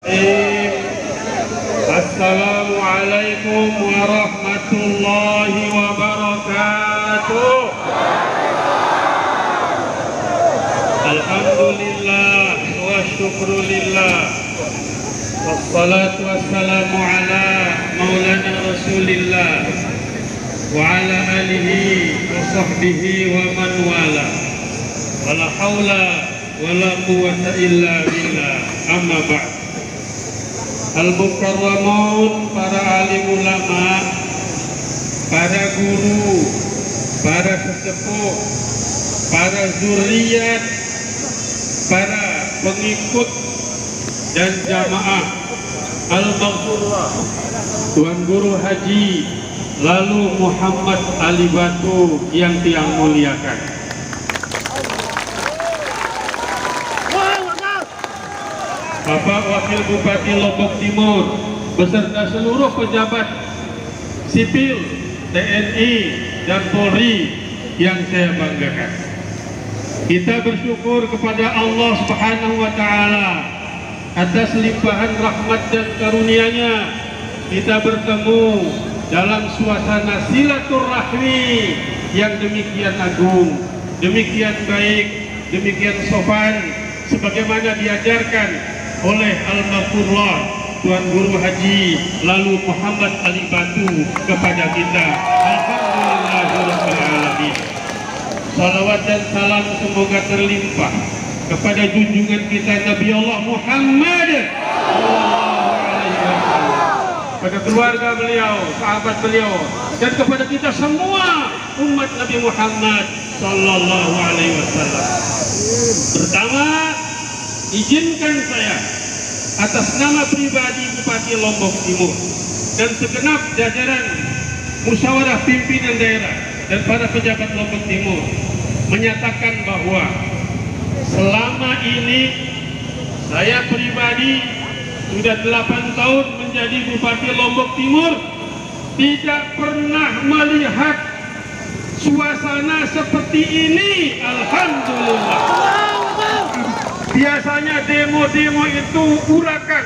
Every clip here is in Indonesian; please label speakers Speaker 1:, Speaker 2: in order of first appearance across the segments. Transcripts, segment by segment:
Speaker 1: Assalamualaikum warahmatullahi wabarakatuh. Alhamdulillah wa syukrulillah, wassalatu wassalamu ala maulana rasulillah wa ala alihi wa sahbihi wa man wala, wala hawla wala quwwata illa billah, amma ba'd. Al-mukarramun, para alim ulama, para guru, para sesepuh, para zuriat, para pengikut dan jamaah Al-Maghfurlah, Tuan Guru Haji Lalu Muhammad Ali Batu yang tiang muliakan. Bapak Wakil Bupati Lombok Timur beserta seluruh pejabat sipil, TNI dan Polri yang saya banggakan. Kita bersyukur kepada Allah Subhanahu wa Ta'ala atas limpahan rahmat dan karunia-Nya. Kita bertemu dalam suasana silaturahmi yang demikian agung, demikian baik, demikian sopan, sebagaimana diajarkan oleh Al-Maghfurlah Tuan Guru Haji Lalu Muhammad Ali Batu kepada kita. Alhamdulillahirabbil alamin. Salawat dan salam semoga terlimpah kepada junjungan kita Nabi Allah Muhammad sallallahu alaihi wasallam, pada keluarga beliau, sahabat beliau, dan kepada kita semua umat Nabi Muhammad sallallahu alaihi wasallam. Pertama, izinkan saya atas nama pribadi Bupati Lombok Timur dan segenap jajaran musyawarah pimpinan daerah dan para pejabat Lombok Timur menyatakan bahwa selama ini saya pribadi sudah 8 tahun menjadi Bupati Lombok Timur, tidak pernah melihat suasana seperti ini. Alhamdulillah. Biasanya demo-demo itu urakan,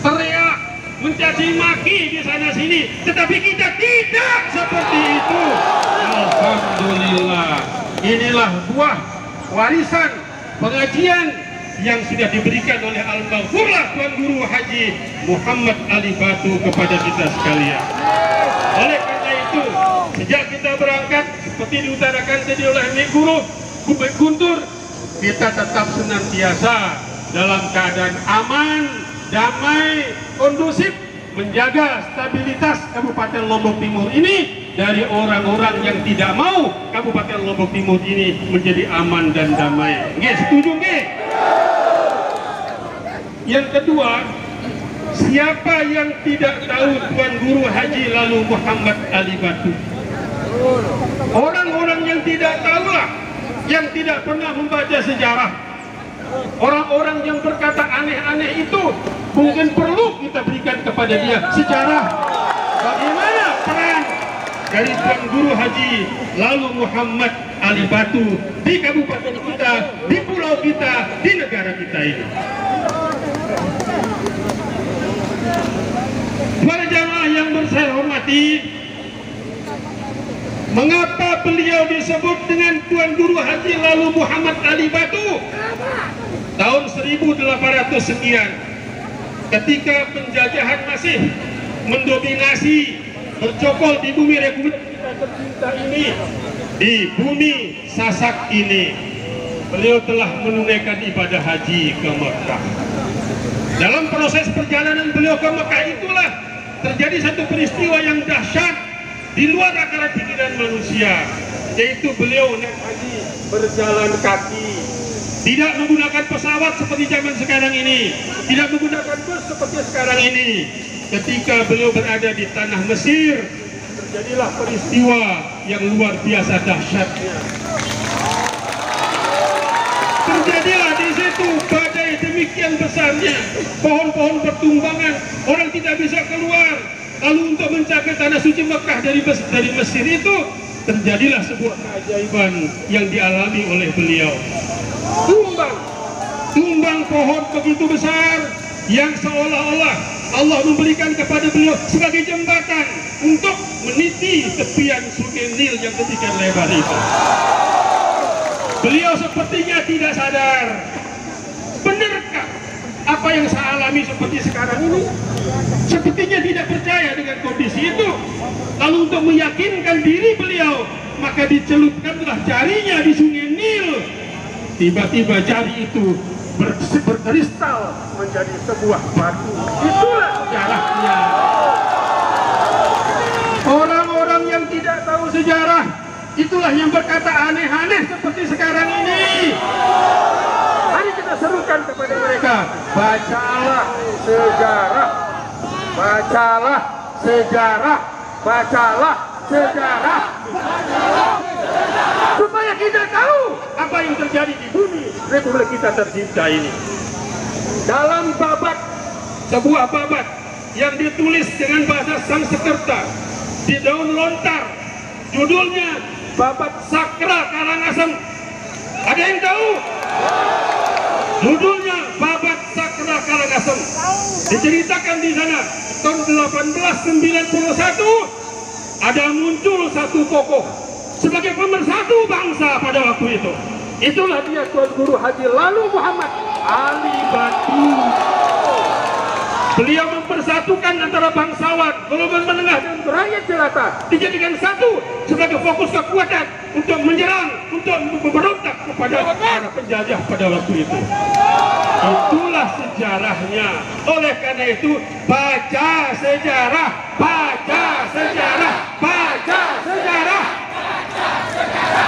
Speaker 1: teriak, mencaci maki di sana sini, tetapi kita tidak seperti itu. Alhamdulillah. Inilah buah warisan pengajian yang sudah diberikan oleh Al-Maghfurlah Tuan Guru Haji Muhammad Ali Batu kepada kita sekalian. Oleh karena itu, sejak kita berangkat seperti diutarakan tadi oleh Nek Guru Bupati Guntur, kita tetap senantiasa dalam keadaan aman, damai, kondusif, menjaga stabilitas Kabupaten Lombok Timur ini dari orang-orang yang tidak mau Kabupaten Lombok Timur ini menjadi aman dan damai. Nggih, setuju nggih? Yang kedua, siapa yang tidak tahu Tuan Guru Haji Lalu Muhammad Ali Batu? Orang-orang yang tidak tahulah, yang tidak pernah membaca sejarah. Orang-orang yang berkata aneh-aneh itu mungkin perlu kita berikan kepada dia sejarah. Bagaimana peran dari Tuan Guru Haji Lalu Muhammad Ali Batu di kabupaten kita, di pulau kita, di negara kita ini. Para jamaah yang saya hormati, mengapa beliau disebut dengan Tuan Guru Haji Lalu Muhammad Ali Batu? Tahun 1800 sekian, ketika penjajahan masih mendominasi, bercokol di bumi Republik kita tercinta ini, di bumi Sasak ini, beliau telah menunaikan ibadah haji ke Mekah. Dalam proses perjalanan beliau ke Mekah itulah terjadi satu peristiwa yang dahsyat di luar akal pikiran manusia, yaitu beliau naik haji berjalan kaki, tidak menggunakan pesawat seperti zaman sekarang ini, tidak menggunakan bus seperti sekarang ini. Ketika beliau berada di tanah Mesir, terjadilah peristiwa yang luar biasa dahsyatnya. Terjadilah di situ badai demikian besarnya, pohon-pohon bertumbangan, orang tidak bisa keluar. Lalu untuk mencapai tanah suci Mekah dari Mesir itu, terjadilah sebuah keajaiban yang dialami oleh beliau. Tumbang pohon begitu besar, yang seolah-olah Allah memberikan kepada beliau sebagai jembatan untuk meniti tepian Sungai Nil yang demikian lebar itu. Beliau sepertinya tidak sadar. Benarkah apa yang saya alami seperti sekarang ini? Sepertinya tidak percaya dengan kondisi itu. Lalu untuk meyakinkan diri beliau, maka dicelupkanlah jarinya di Sungai Nil. Tiba-tiba jari itu berkristal menjadi sebuah batu. Itulah sejarahnya. Orang-orang yang tidak tahu sejarah, itulah yang berkata aneh-aneh seperti sekarang ini. Mari kita serukan kepada mereka, bacalah sejarah, bacalah sejarah, bacalah sejarah, supaya kita tahu apa yang terjadi di bumi Republik kita tercinta ini. Dalam babat, sebuah babat yang ditulis dengan bahasa Sanskerta di daun lontar, judulnya Babat Sakra Karangasem. Ada yang tahu? Judulnya Babat Sakra Karangasem. Diceritakan di sana tahun 1891 ada muncul satu tokoh sebagai pemersatu bangsa pada waktu itu. Itulah dia Tuan Guru Haji Lalu Muhammad Ali Batu. Beliau mempersatukan antara bangsawan, golongan menengah dan rakyat jelata, dijadikan satu sebagai fokus kekuatan untuk menyerang, untuk memberontak kepada para penjajah pada waktu itu. Itulah sejarahnya. Oleh karena itu, baca sejarah, baca sejarah, baca sejarah.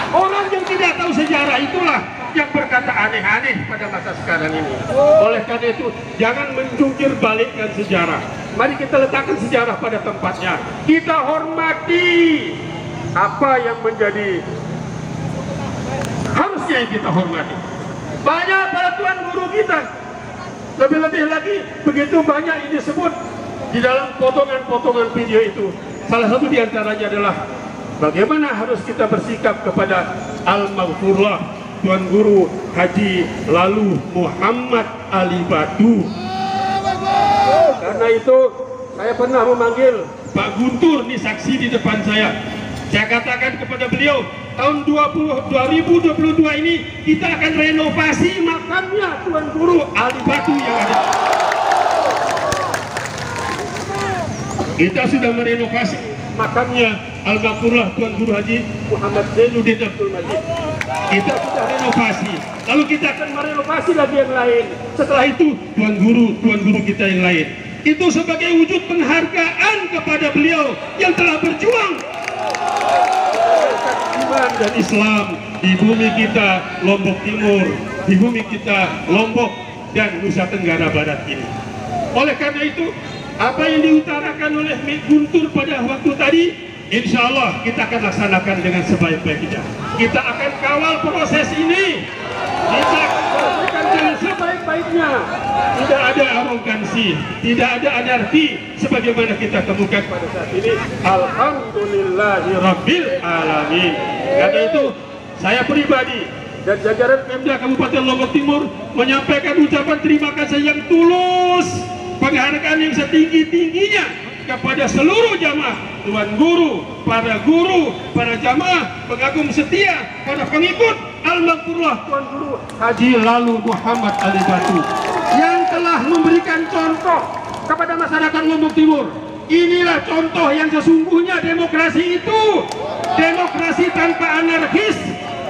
Speaker 1: Orang yang tidak tahu sejarah itulah yang berkata aneh-aneh pada masa sekarang ini. Oleh karena itu, jangan menjungkir balikkan sejarah. Mari kita letakkan sejarah pada tempatnya. Kita hormati apa yang menjadi harusnya yang kita hormati. Banyak para tuan guru kita, lebih-lebih lagi begitu banyak ini disebut di dalam potongan-potongan video itu. Salah satu diantaranya adalah bagaimana harus kita bersikap kepada Al-Maghfurlah Tuan Guru Haji Lalu Muhammad Ali Batu. Karena itu saya pernah memanggil Pak Guntur, nih saksi di depan saya. Saya katakan kepada beliau, tahun 2022 ini kita akan renovasi makamnya Tuan Guru Ali Batu yang ada. Kita sudah merenovasi makamnya Al-Maghfurlah Tuan Guru Haji Muhammad Zainuddin Abdul Majid. Kita sudah renovasi, lalu kita akan merenovasi lagi yang lain. Setelah itu tuan guru kita yang lain. Itu sebagai wujud penghargaan kepada beliau yang telah berjuang iman dan Islam di bumi kita Lombok Timur, di bumi kita Lombok dan Nusa Tenggara Barat ini. Oleh karena itu, apa yang diutarakan oleh Guntur pada waktu tadi, insya Allah kita akan laksanakan dengan sebaik-baiknya. Kita akan kawal proses ini, kita akan selesaikan dengan sebaik-baiknya. Tidak ada arogansi, tidak ada anarki sebagaimana kita temukan pada saat ini. Alhamdulillahirabbil alamin. Karena itu saya pribadi dan jajaran Pemda Kabupaten Lombok Timur menyampaikan ucapan terima kasih yang tulus, penghargaan yang setinggi-tingginya kepada seluruh jamaah, tuan guru, para jamaah, pengagum setia, para pengikut Al-Maghfurlah Tuan Guru Haji Lalu Muhammad Ali Batu yang telah memberikan contoh kepada masyarakat Lombok Timur. Inilah contoh yang sesungguhnya demokrasi itu, demokrasi tanpa anarkis,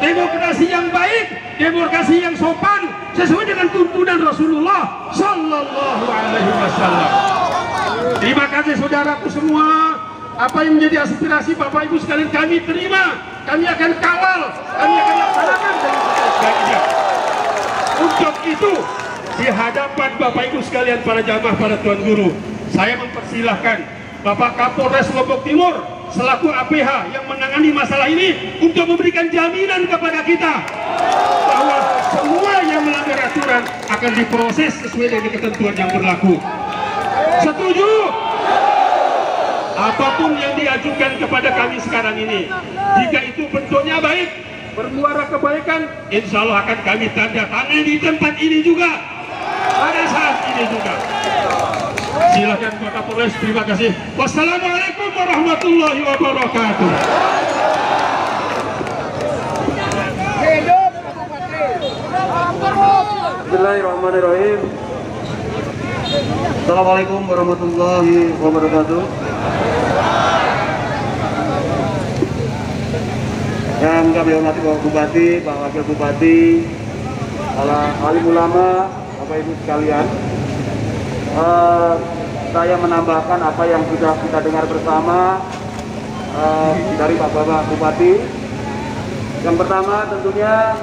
Speaker 1: demokrasi yang baik, demokrasi yang sopan sesuai dengan tuntunan Rasulullah Sallallahu Alaihi Wasallam. Terima kasih saudaraku semua. Apa yang menjadi aspirasi Bapak Ibu sekalian kami terima, kami akan kawal, kami akan laksanakan dengan sebaik-baiknya. Untuk itu, di hadapan Bapak Ibu sekalian para jamaah, para tuan guru, saya mempersilahkan Bapak Kapolres Lombok Timur selaku APH yang menangani masalah ini untuk memberikan jaminan kepada kita bahwa semua yang melanggar aturan akan diproses sesuai dengan ketentuan yang berlaku. Setuju? Apapun yang diajukan kepada kami sekarang ini, jika itu bentuknya baik, bermuara kebaikan, insya Allah akan kami tanda tangan di tempat ini juga, pada saat ini juga. Silakan Pak Kapolres, terima kasih. Wassalamualaikum warahmatullahi wabarakatuh.
Speaker 2: Bismillahirrahmanirrahim. Assalamualaikum warahmatullahi wabarakatuh. Yang kami hormati Bapak Bupati, Pak Wakil Bupati, para alim ulama, Bapak Ibu sekalian. Saya menambahkan apa yang sudah kita dengar bersama dari Pak Bapak Bupati. Yang pertama tentunya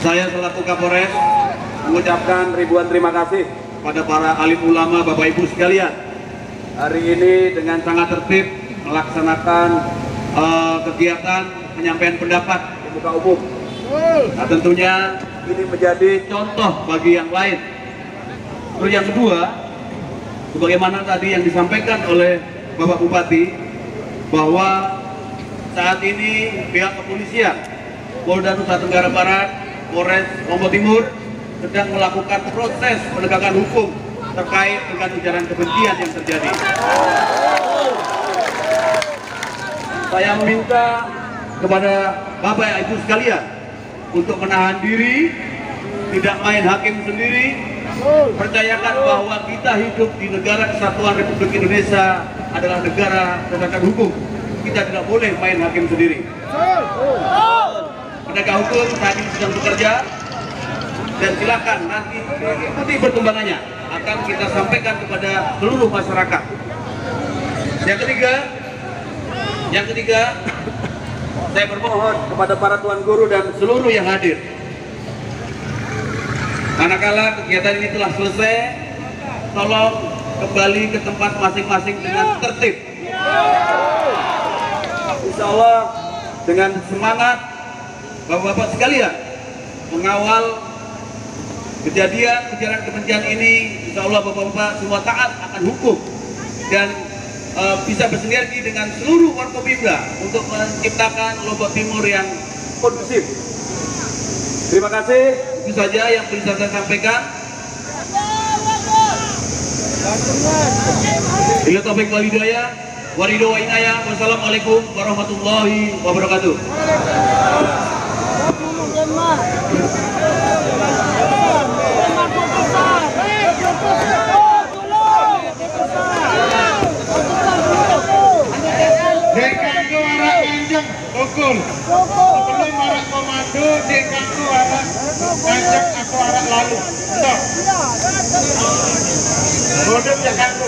Speaker 2: saya selaku Kapolres mengucapkan ribuan terima kasih pada para alim ulama, Bapak Ibu sekalian. Hari ini dengan sangat tertib melaksanakan kegiatan penyampaian pendapat di muka umum. Nah, tentunya ini menjadi contoh bagi yang lain. Terus yang kedua, sebagaimana tadi yang disampaikan oleh Bapak Bupati, bahwa saat ini pihak kepolisian Polda Nusa Tenggara Barat, Polres Lombok Timur sedang melakukan proses penegakan hukum terkait dengan ujaran kebencian yang terjadi. Saya meminta kepada Bapak Ibu sekalian untuk menahan diri, tidak main hakim sendiri. Percayakan bahwa kita hidup di negara kesatuan Republik Indonesia adalah negara penegakan hukum. Kita tidak boleh main hakim sendiri. Penegak hukum saat ini sedang bekerja, dan silakan nanti ikuti perkembangannya, akan kita sampaikan kepada seluruh masyarakat. Yang ketiga, saya bermohon kepada para tuan guru dan seluruh yang hadir, manakala kegiatan ini telah selesai, tolong kembali ke tempat masing-masing dengan tertib. Insya Allah dengan semangat Bapak-bapak sekalian mengawal kejadian ujaran kebencian ini. Insya Allah Bapak-bapak semua taat akan hukum dan bisa bersinergi dengan seluruh Forkopimda untuk menciptakan Lombok Timur yang kondusif. Terima kasih, itu saja yang bisa saya sampaikan. Bila taufik wal hidayah, waridho wa inayah. Wassalamualaikum warahmatullahi wabarakatuh.
Speaker 1: Dekangku arak kanjeng pukul. Sebelum arak komando, dekangku arak kanjeng atau arak lalu. Stop. Godot ya kangku.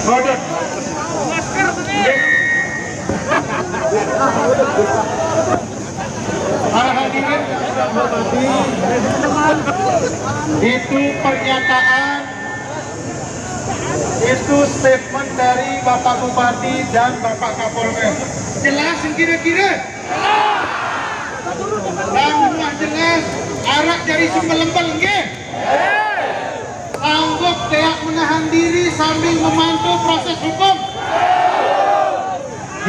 Speaker 1: Godot. Masker sendiri. Para hadirin, itu pernyataan, itu statement dari Bapak Bupati dan Bapak Kapolres. Jelas yang kira-kira? Semua jelas. Arak dari Sumbelembel nggih? Sanggup tidak menahan diri sambil memantau proses hukum?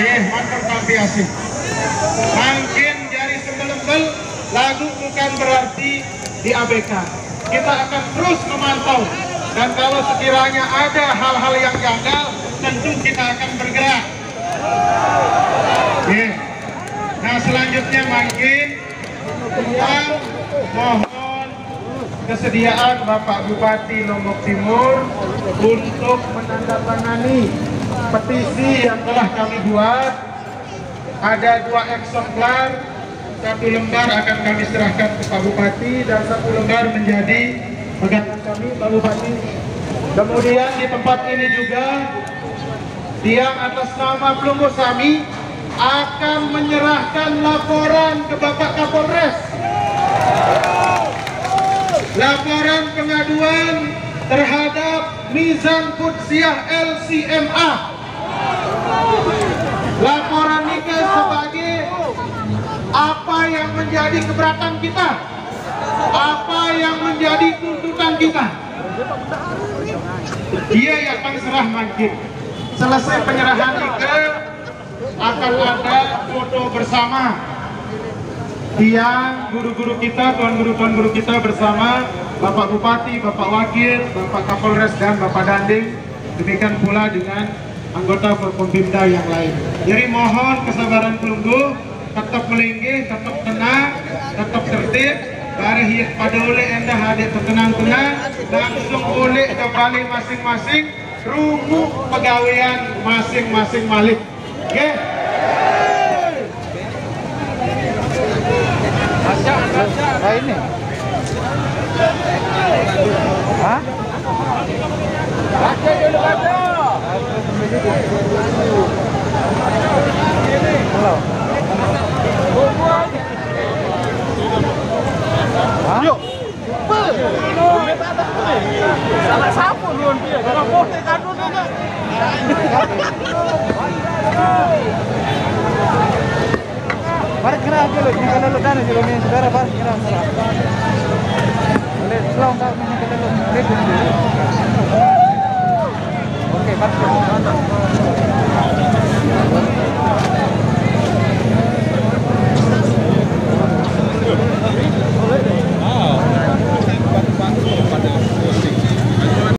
Speaker 1: Mantap Pak Asih. Mungkin dari Sumbelembel lagu bukan berarti diabaikan. Kita akan terus memantau, dan kalau sekiranya ada hal-hal yang janggal, tentu kita akan bergerak. Nah selanjutnya mungkin yang mohon kesediaan Bapak Bupati Lombok Timur untuk menandatangani petisi yang telah kami buat. Ada 2 eksemplar, 1 lembar akan kami serahkan ke Pak Bupati dan 1 lembar menjadi pegangan kami Pak Bupati. Kemudian di tempat ini juga Tiang atas nama Plumbo Sami akan menyerahkan laporan ke Bapak Kapolres, laporan pengaduan terhadap Mizan Qudsiah LCMA. Laporan ini sebagai apa yang menjadi keberatan kita, apa yang menjadi tuntutan kita. Dia yang akan serah mungkin. Selesai penyerahan itu akan
Speaker 3: akan ada foto bersama yang guru-guru kita, tuan guru kita bersama Bapak Bupati, Bapak Wakil, Bapak Kapolres dan Bapak Dandim. Demikian pula dengan anggota Forkompimda yang lain. Jadi mohon kesabaran pelunggu, tetap melinggih, tetap tenang, tetap tertib. Bari pada oleh anda hadir tenang-tenang, langsung oleh ke balik masing-masing, rungu pegawaian masing-masing malik. Oke?
Speaker 4: Nah ini. Hah? Baca dulu baca. Halo. Yuk. Salah sapu luan dia. Kalau foto kado juga. Mari kena aja lo, ini kalau lo dan aja lo main saudara mari kena salah. Boleh selong kau main kalau lo. Oke, mari.